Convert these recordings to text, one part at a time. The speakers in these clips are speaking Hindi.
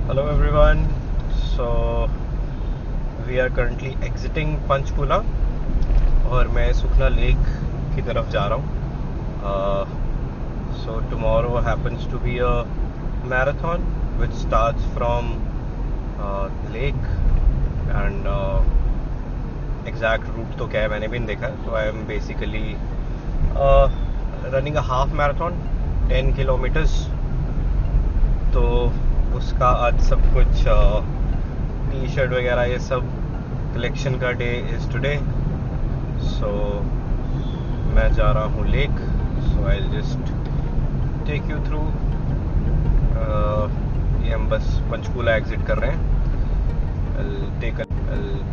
Hello everyone. So we are currently exiting Panchkula और मैं सुखना लेक की तरफ जा रहा हूँ. So tomorrow happens to be a marathon which starts from lake and exact route तो क्या है मैंने भी नहीं देखा. So I am basically running a half marathon 10 kilometers. तो उसका आज सब कुछ टी शर्ट वगैरह ये सब कलेक्शन का डे इज़ टुडे. सो मैं जा रहा हूँ lake. So I just take you through. ये हम बस पंचकूला एग्जिट कर रहे हैं.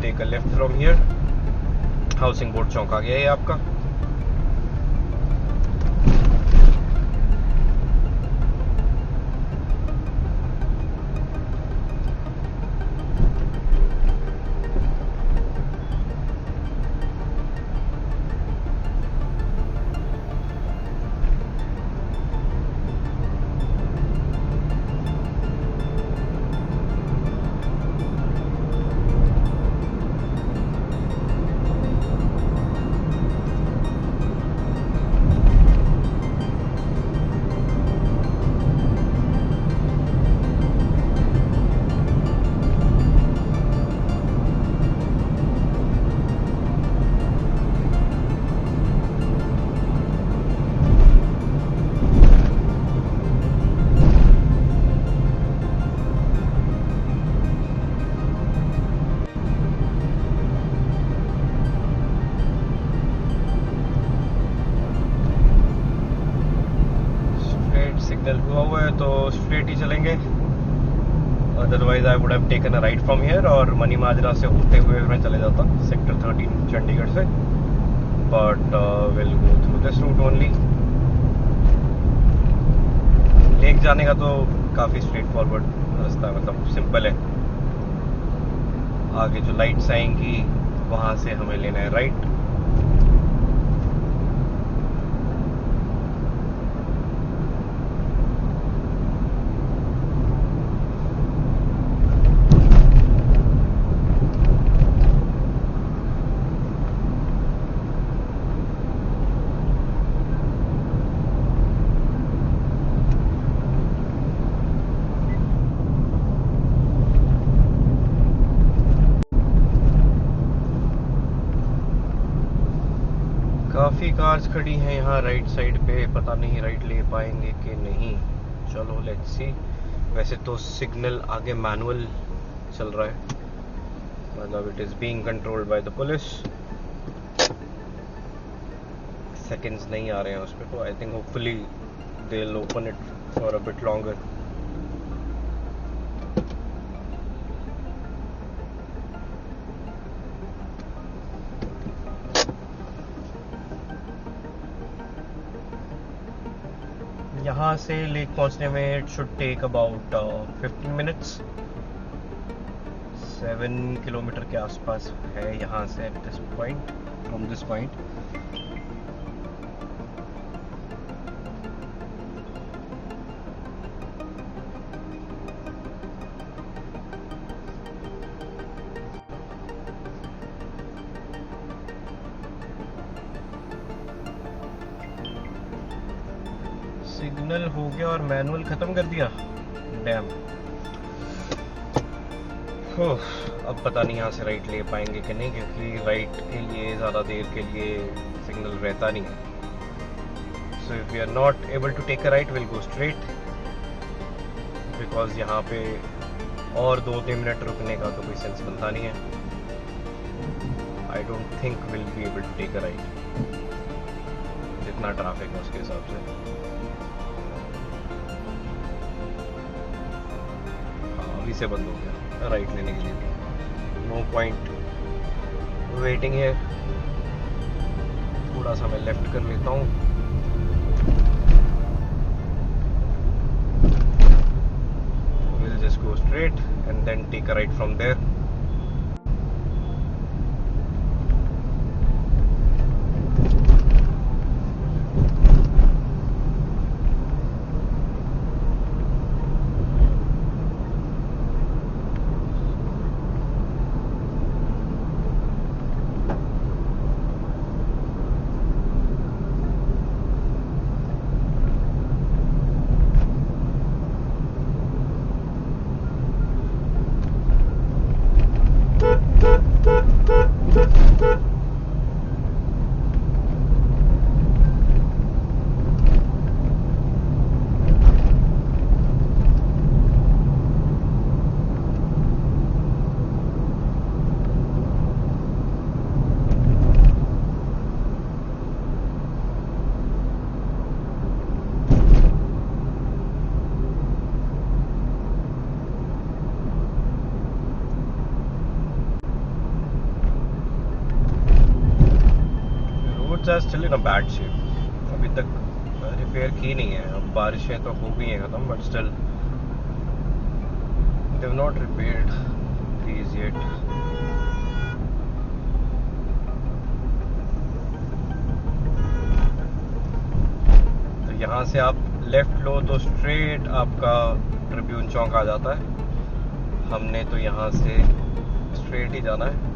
Take a left from here. Housing board चौक आ गया ये आपका. सिग्नल हुआ हुआ है तो स्ट्रेट ही चलेंगे. Otherwise I would have taken a right from here और मनी माजरा से होते हुए मैं चले जाता सेक्टर 13 चंडीगढ़ से. But will go through this route only. Lake जाने का तो काफ़ी स्ट्रेट फॉरवर्ड रास्ता है, मतलब सिंपल है. आगे जो लाइट्स आएंगी वहाँ से हमें लेना है राइट. काफ़ी कार्स खड़ी हैं यहाँ राइट साइड पे. पता नहीं राइट ले पाएंगे कि नहीं. चलो लेट्स सी. वैसे तो सिग्नल आगे मैनुअल चल रहा है, मतलब it is being controlled by the police. Seconds नहीं आ रहे हैं उस पर. तो I think hopefully they will open it for a bit longer. यहाँ से लेक पहुँचने में it should take about 15 minutes. 7 kilometre के आसपास है यहाँ से at this point, from this point. Signal हो गया और मैनुअल ख़त्म कर दिया. डैम. अब पता नहीं यहाँ से राइट ले पाएंगे कि नहीं, क्योंकि राइट के लिए ज़्यादा देर के लिए सिग्नल रहता नहीं है. So if we are not able to take a right will go straight, because यहाँ पे और 2-3 मिनट रुकने का तो कोई सेंस बनता नहीं है. I don't think will be able to take a right. जितना ट्रैफिक है उसके हिसाब से. से बंद हो गया राइट लेने के लिए. नो पॉइंट वेटिंग है. थोड़ा सा मैं लेफ्ट कर लेता हूँ. Will just go straight and then take a right from there. Roads are still in a bad shape, अभी तक रिपेयर की नहीं है। अब बारिशें तो हो गई हैं ख़त्म, but still they have not repaired these yet. तो यहाँ से आप लेफ्ट लो तो स्ट्रेट आपका ट्रिब्यून चौक आ जाता है। हमने तो यहाँ से स्ट्रेट ही जाना है।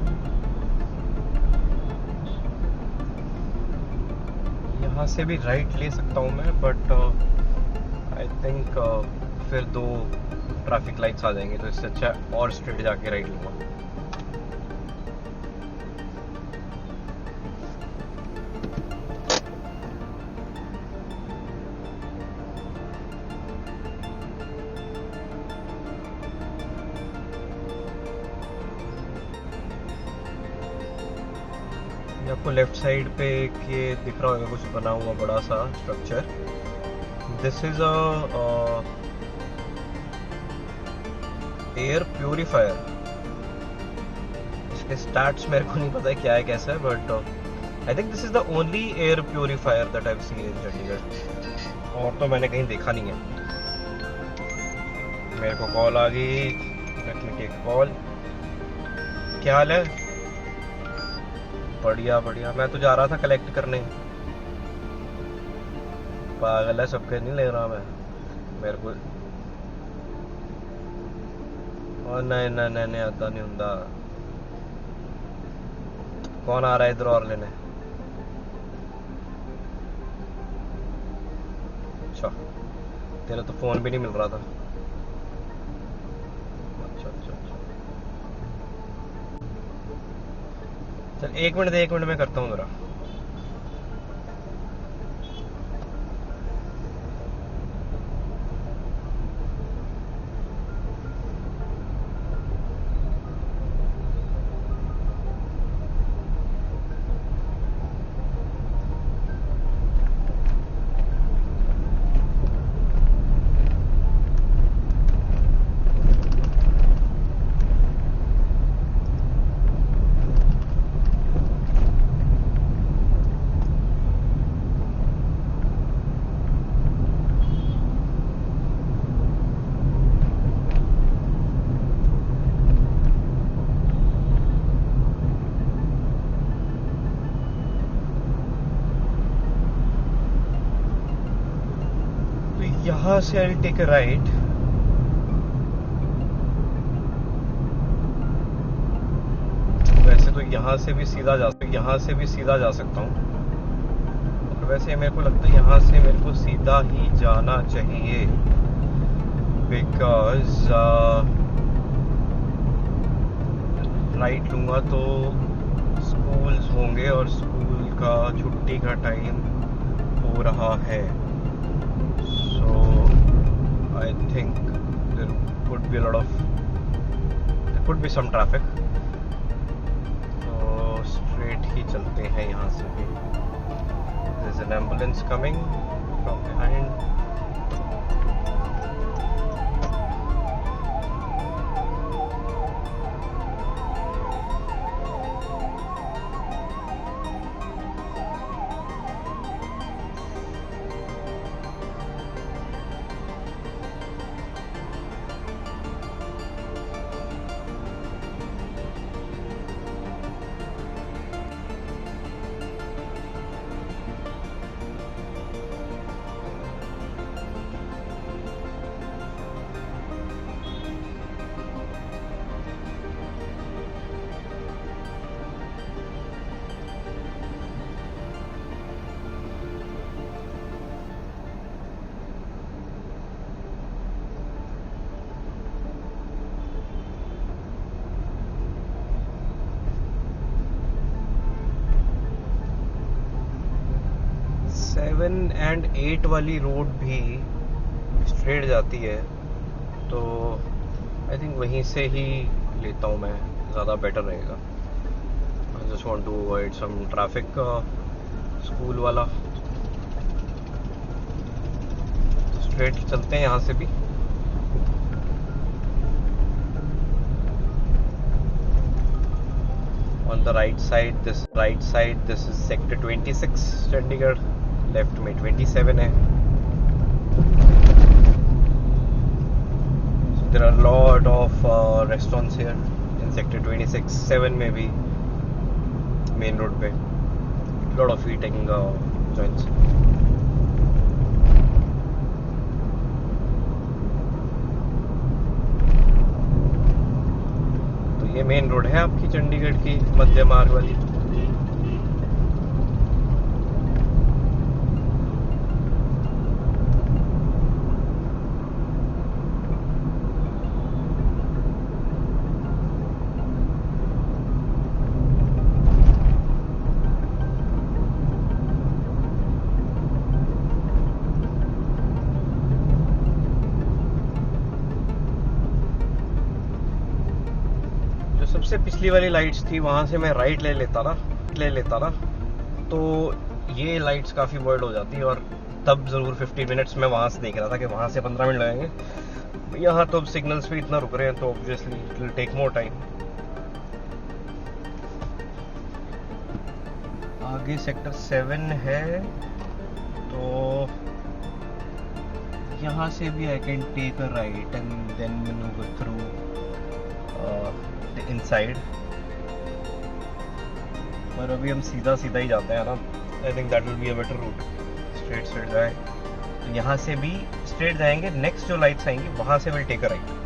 यहाँ से भी राइट ले सकता हूँ मैं, बट आई थिंक फिर 2 ट्रैफिक लाइट्स आ जाएंगे, तो इससे अच्छा और स्ट्रेट जाके राइट लूँगा। आपको लेफ्ट साइड पे एक ये दिख रहा होगा कुछ बना हुआ बड़ा सा structure. This is a air purifier. इसके स्टार्ट्स मेरे को नहीं पता है क्या है कैसा है, but I think this is the only air purifier that I have seen in Chandigarh, और तो मैंने कहीं देखा नहीं है। मेरे को कॉल आ गई, लेट मी टेक कॉल। क्या हाल है? बढ़िया बढ़िया। मैं तो जा रहा था कलेक्ट करने। पागल है, सबके नहीं ले रहा मैं। मेरे को और नहीं नहीं नहीं नहीं आता नहीं होता। कौन आ रहा है इधर और लेने? अच्छा, तेरा तो फोन भी नहीं मिल रहा था। अच्छा अच्छा अच्छा, चल 1 मिनट दे, 1 मिनट में करता हूँ जरा। यहाँ से आई टेक अ राइट। वैसे तो यहाँ से भी सीधा जा सकता हूँ, और वैसे मेरे को लगता है यहाँ से मेरे को सीधा ही जाना चाहिए, बिकॉज राइट लूँगा तो स्कूल्स होंगे और स्कूल का छुट्टी का टाइम हो रहा है। So I think there could be some traffic. तो straight ही चलते हैं यहाँ से भी। There's an ambulance coming from behind. Seven and 8 वाली रोड भी स्ट्रेट जाती है, तो आई थिंक वहीं से ही लेता हूँ मैं, ज़्यादा बेटर रहेगा। I just want to avoid some traffic. School वाला स्ट्रेट चलते हैं यहाँ से भी। On the right side this is sector 26 Chandigarh, left में 27 है. So there are a lot of restaurants here in sector 26. 7 में भी main road पे lot of eating joints. तो ये मेन रोड है आपकी चंडीगढ़ की मध्य मार्ग वाली. सबसे पिछली वाली लाइट्स थी, वहां से मैं राइट ले लेता ना तो ये लाइट्स काफ़ी वर्ड हो जाती, और तब ज़रूर 15 मिनट्स में वहां से देख रहा था कि वहां से 15 मिनट लगेंगे. यहाँ तो अब सिग्नल्स भी इतना रुक रहे हैं तो obviously it will take more time. आगे सेक्टर 7 है, तो यहाँ से भी I can take a right and then manoeuvre through inside. पर अभी हम सीधा ही जाते हैं ना. I think that will be a better route. Straight जाए तो यहाँ से भी स्ट्रेट जाएंगे, नेक्स्ट जो लाइट्स आएंगी वहां से will take a right.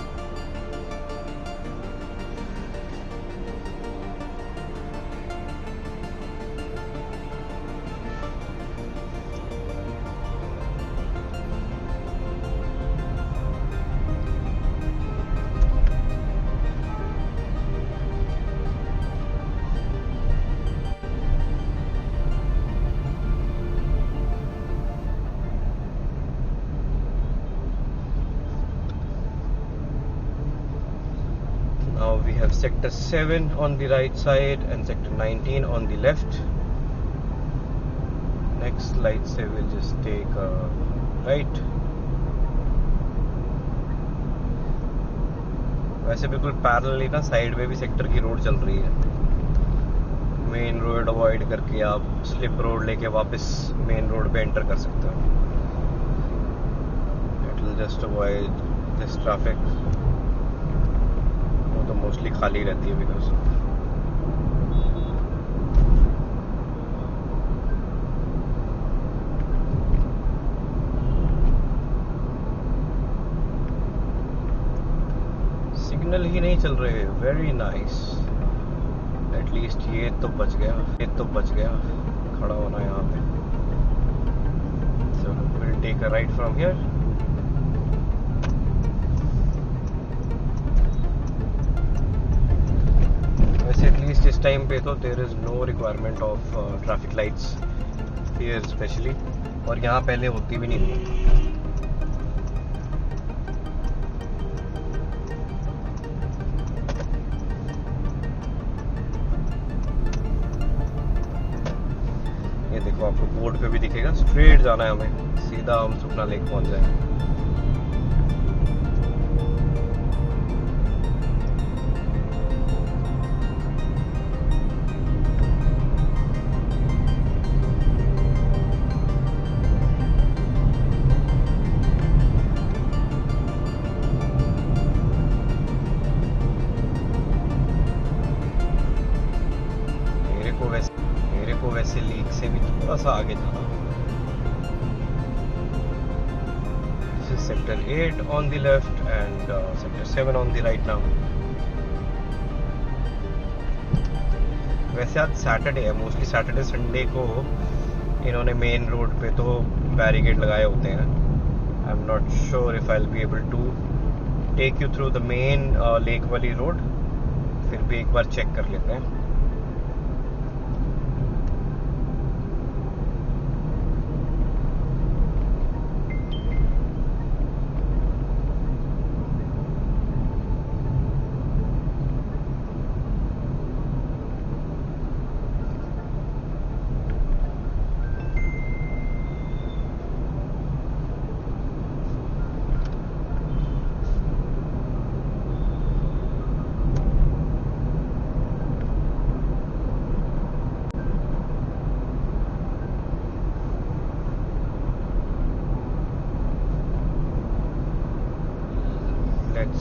Now we have sector 7 on the right side and sector 19 on the left. Next light say we'll just take a right. वैसे बिल्कुल पैरेलली ना साइड में भी सेक्टर की रोड चल रही है. मेन रोड अवॉइड करके आप स्लिप रोड लेके वापस मेन रोड पे एंटर कर सकते हो. It will just avoid this traffic. तो मोस्टली खाली रहती है बिकॉज सिग्नल ही नहीं चल रहे. Very nice. एटलीस्ट ये तो बच गया खड़ा होना यहाँ पे. So will take a right from here. At least इस टाइम पे तो there is no requirement of traffic lights here specially, और यहाँ पहले होती भी नहीं थी. ये देखो आपको बोर्ड पे भी दिखेगा. स्ट्रेट जाना है हमें, सीधा हम सुखना लेक पहुंच जाएंगे. मेरे को वैसे लीक से भी थोड़ा सा आगे जाना. This is sector 8 on the left and sector 7 on the right now. वैसे आज सैटरडे है, मोस्टली सैटरडे संडे को इन्होंने मेन रोड पे तो बैरिकेड लगाए होते हैं. I am not sure if I will be able to take you through the main lake वाली रोड. फिर भी एक बार चेक कर लेते हैं.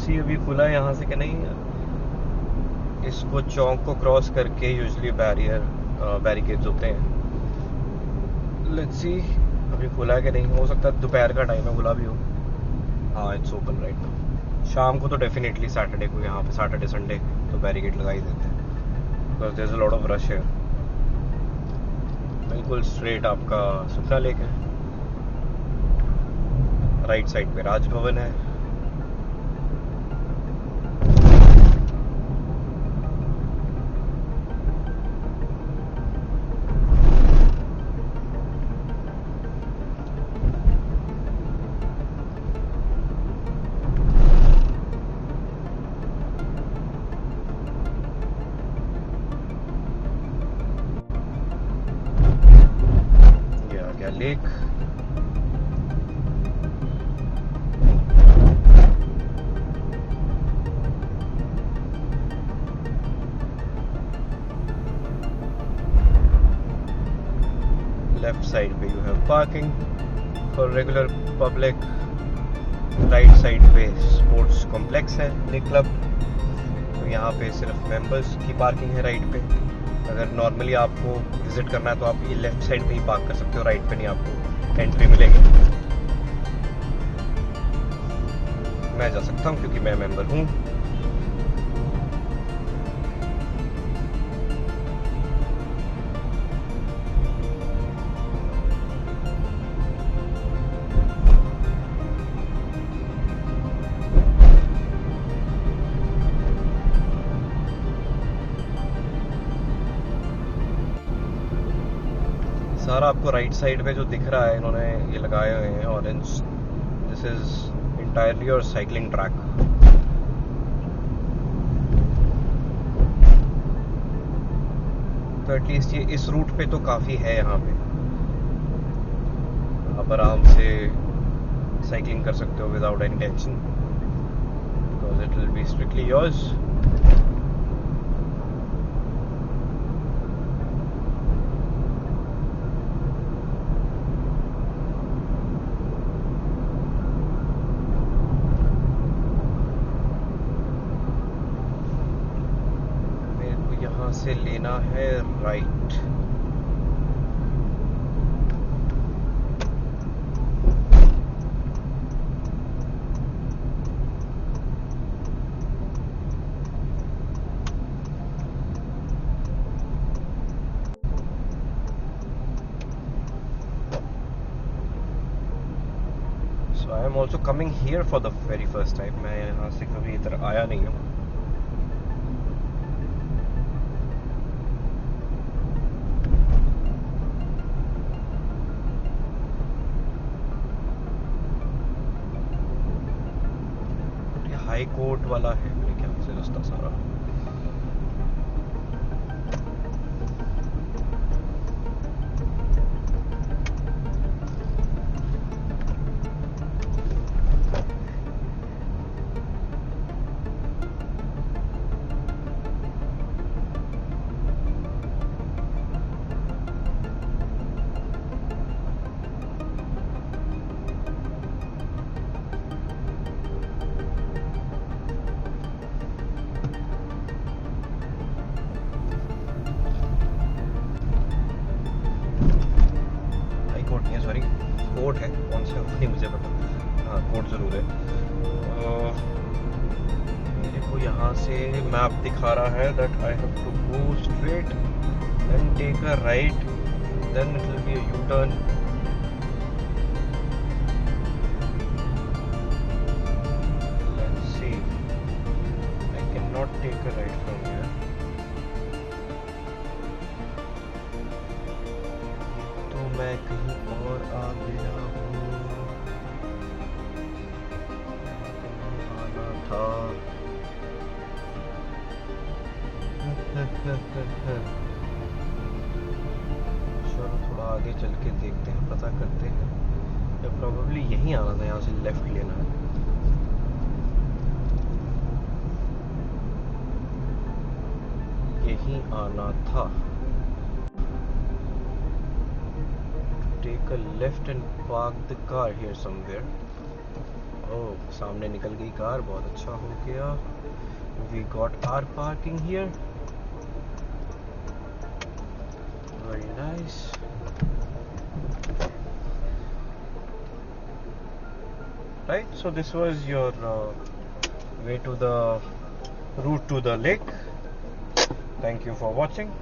सी अभी खुला है यहाँ से कि नहीं। इसको चौक को क्रॉस करके यूजुअली बैरिकेड्स होते हैं। लेट्स सी अभी खुला है कि नहीं। हो सकता है दोपहर का टाइम है, खुला भी हो। हाँ, इट्स ओपन राइट नाउ। शाम को तो डेफिनेटली सैटरडे को यहाँ पे, सैटरडे संडे तो बैरिकेड लगा ही देते हैं, because there is a lot of rush है। बिल्कुल स्ट्रेट आपका सुखना लेक है, राइट साइड पे राजभवन है। लेक लेफ्ट साइड पे you have parking for regular public. Right side पे स्पोर्ट्स कॉम्प्लेक्स है, लेक क्लब। तो यहाँ पे सिर्फ मेंबर्स की पार्किंग है राइट पे। अगर नॉर्मली आपको विजिट करना है तो आप ये लेफ्ट साइड पे ही पार्क कर सकते हो, राइट पे नहीं आपको एंट्री मिलेगी। मैं जा सकता हूँ क्योंकि मैं मेंबर हूँ। सारा आपको राइट साइड पे जो दिख रहा है, इन्होंने ये लगाए हुए हैं orange. This is entirely your cycling track. तो एटलीस्ट ये इस रूट पे तो काफ़ी है। यहाँ पे आप आराम से साइकिलिंग कर सकते हो without any tension, because it will B strictly yours. से लेना है right. So I am also coming here for the very first time. मैं यहाँ से कभी इधर आया नहीं हूँ। हाई कोर्ट वाला है मेरे ख्याल से रास्ता सारा। कोर्ट है, कौन सा नहीं मुझे पता। हाँ, कोर्ट ज़रूर है। मेरे को यहाँ से मैप दिखा रहा है that I have to go straight then take a right then it will be a U turn. Let's see, I can not take a right from here. तो मैं कहीं और आ गया हूँ, आना था। चलो थोड़ा आगे चल के देखते हैं, पता करते हैं। या प्रोबेबली यहीं आना था, यहाँ से लेफ्ट लेना है। यहीं आना था। Take a left and park the car here somewhere. ओह, सामने निकल गई कार, बहुत अच्छा हो गया. We got our parking here. Very nice. Right, so this was your way to the route to the lake. Thank you for watching.